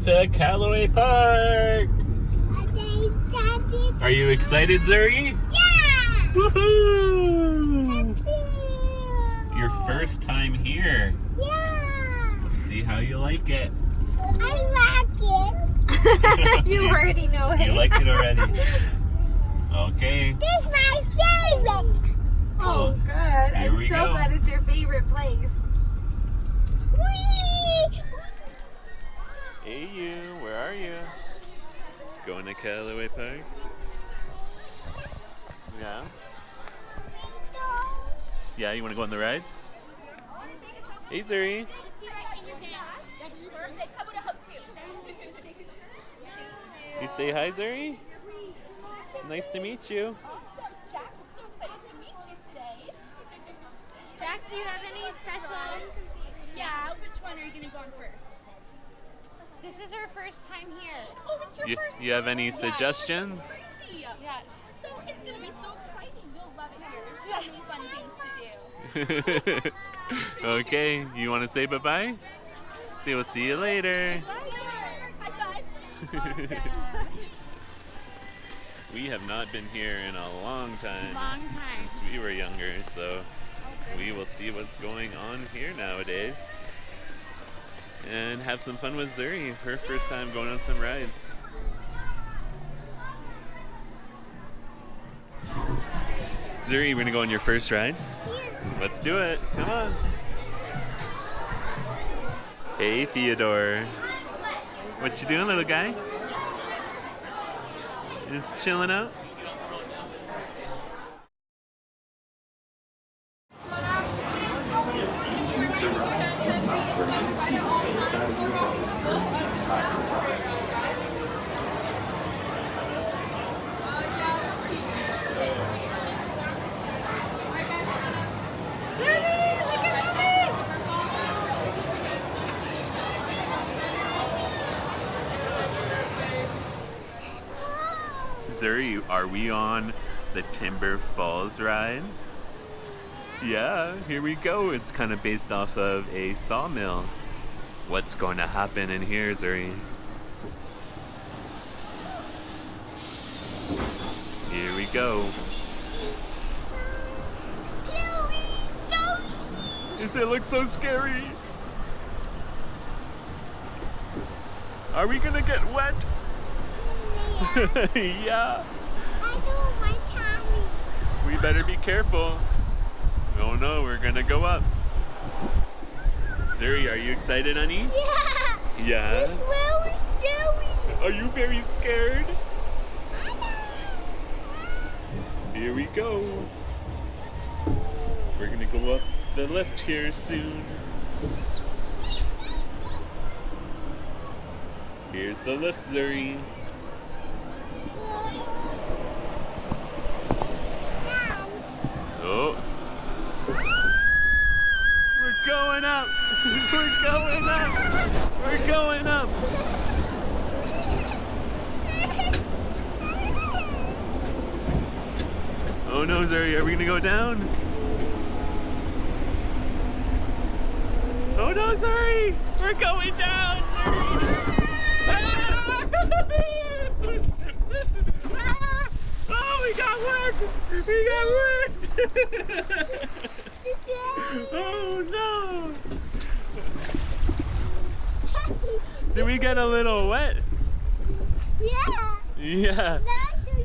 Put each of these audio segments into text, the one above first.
to Calaway Park. Are you excited, Zuri? Yeah! Woohoo! Your first time here. Yeah! Let's see how you like it. I like it. You already know it. You like it already? Okay. This is my favorite. Oh, good. I'm we so go. glad it's your favorite place. Whee! Hey you, where are you? Going to Calaway Park? Yeah? Yeah, you want to go on the rides? Hey Zuri. You say hi, Zuri? Nice to meet you. Jack is so excited to meet you today. Jax, do you have any specials? Yeah, which one are you going to go on first? This is our first time here. Oh, it's your first You have any time? suggestions? Crazy. Yeah. So it's going to be so exciting. You'll love it here. There's so many fun things to do. Okay, you want to say bye-bye? See, we'll see you later. See you later. High five. Awesome. We have not been here in a long time. Long time. Since we were younger, so we will see what's going on here nowadays. And have some fun with Zuri, her first time going on some rides. Zuri, we're gonna go on your first ride? Let's do it, come on. Hey Theodore. What you doing, little guy? Just chilling out? Zuri, are we on the Timber Falls ride? Yeah, here we go. It's kind of based off of a sawmill. What's going to happen in here, Zuri? Here we go. Does it look so scary? Are we gonna get wet? Yeah. I don't my tummy. We better be careful. Oh no, we're gonna go up. Zuri, are you excited, honey? Yeah. Yeah. It's very scary. Are you very scared? Here we go. We're gonna go up the lift here soon. Here's the lift, Zuri. Oh. We're going up. We're going up. We're going up. Oh no, Zuri, are we gonna go down? Oh no, Zuri! We're going down, Zuri! Oh, we got wet! We got wet! Oh no! Did we get a little wet? Yeah. Yeah.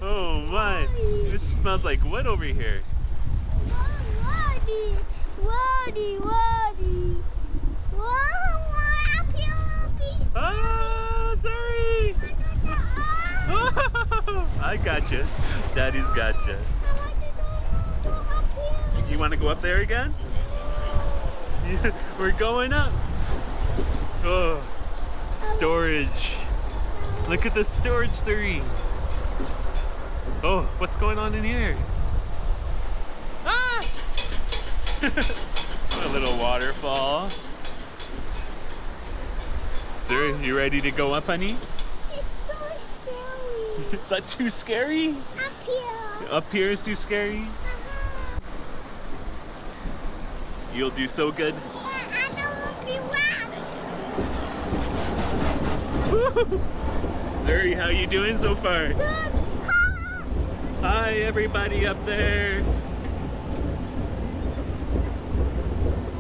Oh my! It smells like wet over here. Waddy, waddy, waddy. Ah, sorry! I gotcha. Daddy's gotcha. You want to go up there again? Yeah, we're going up. Oh, storage. Look at the storage, Zuri. Oh, what's going on in here? Ah! A little waterfall. Zuri, you ready to go up, honey? It's so scary. Is that too scary? Up here. Up here is too scary? You'll do so good. I don't want to be wet. Woo! Zuri, how you doing so far? Good. Hi, everybody up there.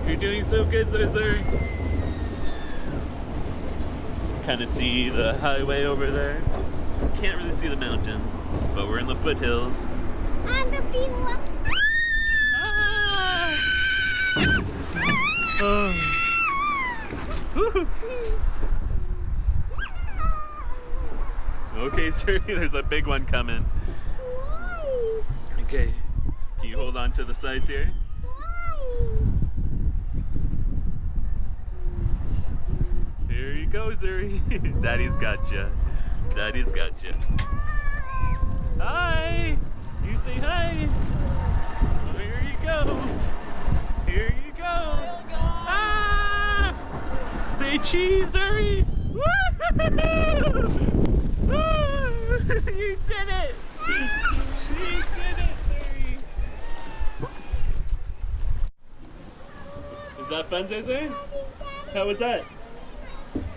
You're doing so good, Zuri. Kind of see the highway over there. Can't really see the mountains, but we're in the foothills. And the big one. Ah! Oh. Woo. Okay, Zuri, there's a big one coming. Why? Okay, can you hold on to the sides here? Why? Here you go, Zuri. Daddy's got you. Daddy's got you. Hi! You say hi. Oh, here you go. Here you go. Ah! Say cheese, Zuri. Woo! You did it! You did it, Zuri! Is that fun, Zuri? How was that?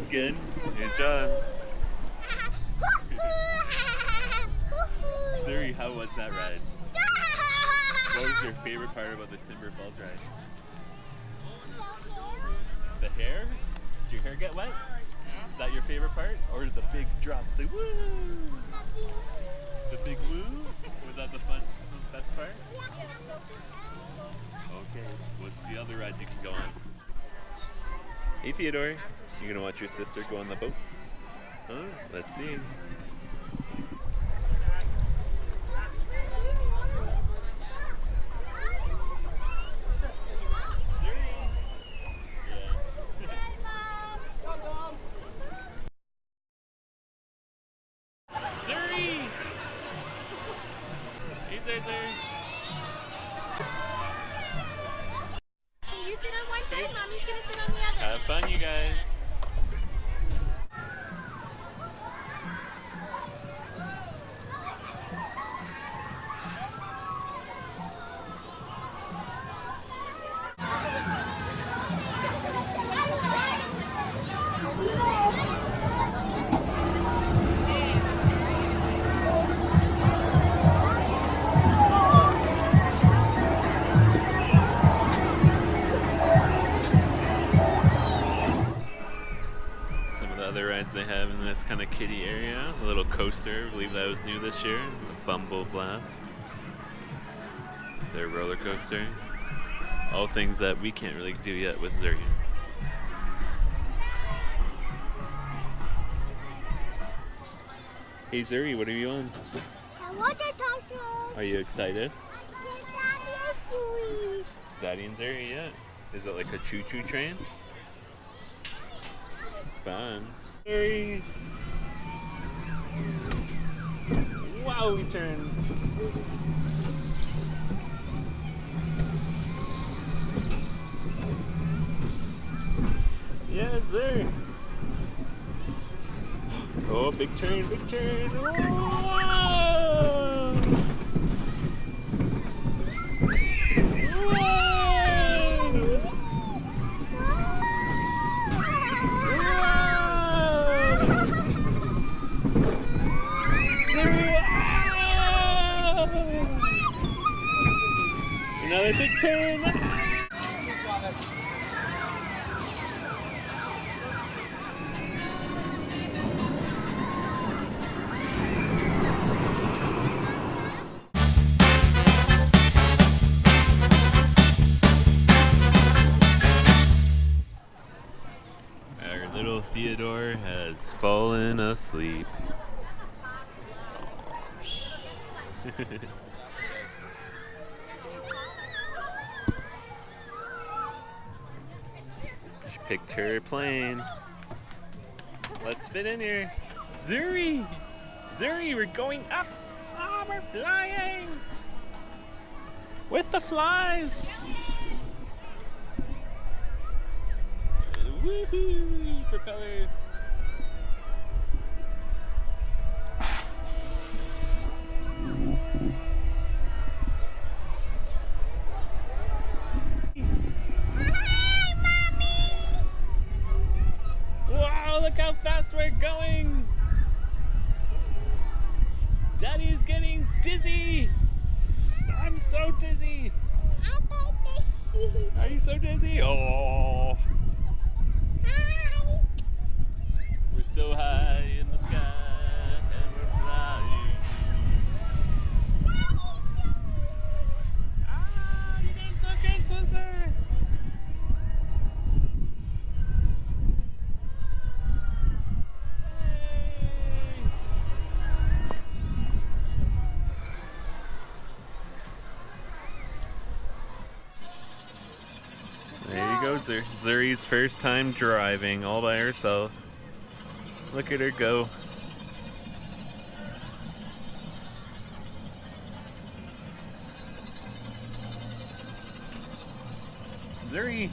Good. Good job. Zuri, how was that ride? What was your favorite part about the Timber Falls ride? The hair? Did your hair get wet? Is that your favorite part? Or the big drop? The woo! The big woo? Was that the best part? Okay, what's the other rides you can go on? Hey Theodore, you gonna watch your sister go on the boats? Huh? Let's see. Zuri! Hey Zuri! Can you sit on one side? Mommy's gonna sit on the other. Have fun, you guys. They have in this kind of kiddie area, a little coaster, I believe that was new this year, the Bumble Blast, their roller coaster, all things that we can't really do yet with Zuri. Hey Zuri, what are you on? I want to talk to you. Are you excited? Daddy. Daddy and Zuri, yeah. Is it like a choo-choo train? Fun. Zuri. Wow, we turned. Yeah, Zuri. Oh, big turn, big turn. Whoa! Another big turn. Our little Theodore has fallen asleep. She picked her plane. Let's fit in here. Zuri! Zuri, we're going up! Ah, we're flying! With the flies! Woohoo! Propeller! Wow, look how fast we're going! so dizzy. I'm so dizzy. Are you so dizzy? Oh. Hi. We're so high in the sky and we're flying. Ah, you did so great, sister. There you go, Zuri's first time driving all by herself. Look at her go. Zuri,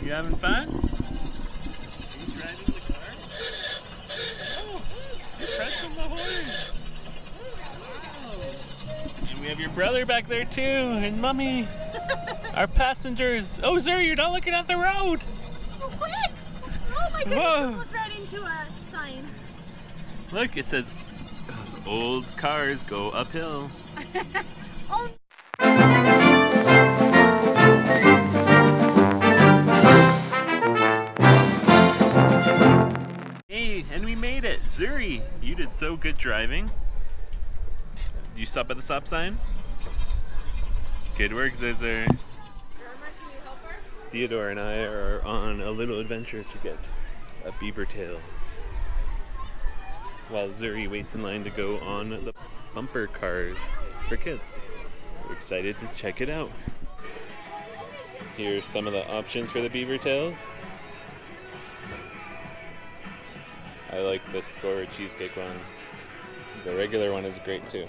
you having fun? Are you driving the car? Oh, you're pressing the horn. Wow. And we have your brother back there too, and Mommy. Our passengers. Oh, Zuri, you're not looking at the road. Quick! Oh my goodness, Whoa. almost ran into a sign. Look, it says, old cars go uphill. Oh. Hey, and we made it. Zuri, you did so good driving. You stop at the stop sign? Good work, Zuri. Theodore and I are on a little adventure to get a beaver tail, while Zuri waits in line to go on the bumper cars for kids. We're excited to check it out. Here's some of the options for the Beavertails. I like the score cheesecake one. The regular one is great too.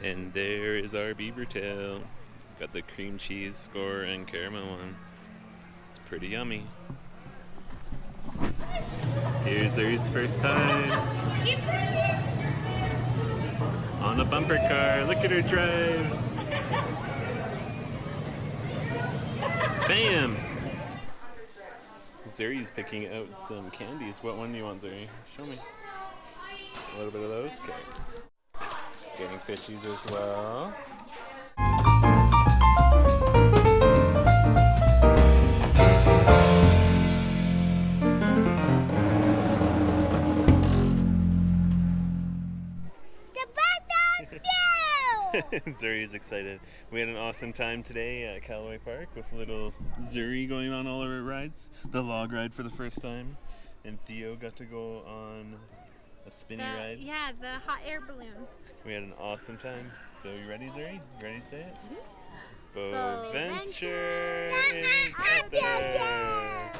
And there is our Beavertail. Got the cream cheese score and caramel one. It's pretty yummy. Here's Zuri's first time on a bumper car. Look at her drive. Bam! Zuri's picking out some candies. What one do you want, Zuri? Show me. A little bit of those? Okay. Just getting fishies as well. Zuri is excited. We had an awesome time today at Calaway Park with little Zuri going on all of her rides. The log ride for the first time. And Theo got to go on a spinny ride. Yeah, the hot air balloon. We had an awesome time. So you ready, Zuri? You ready to say it? Mm-hmm. Boventure is out there!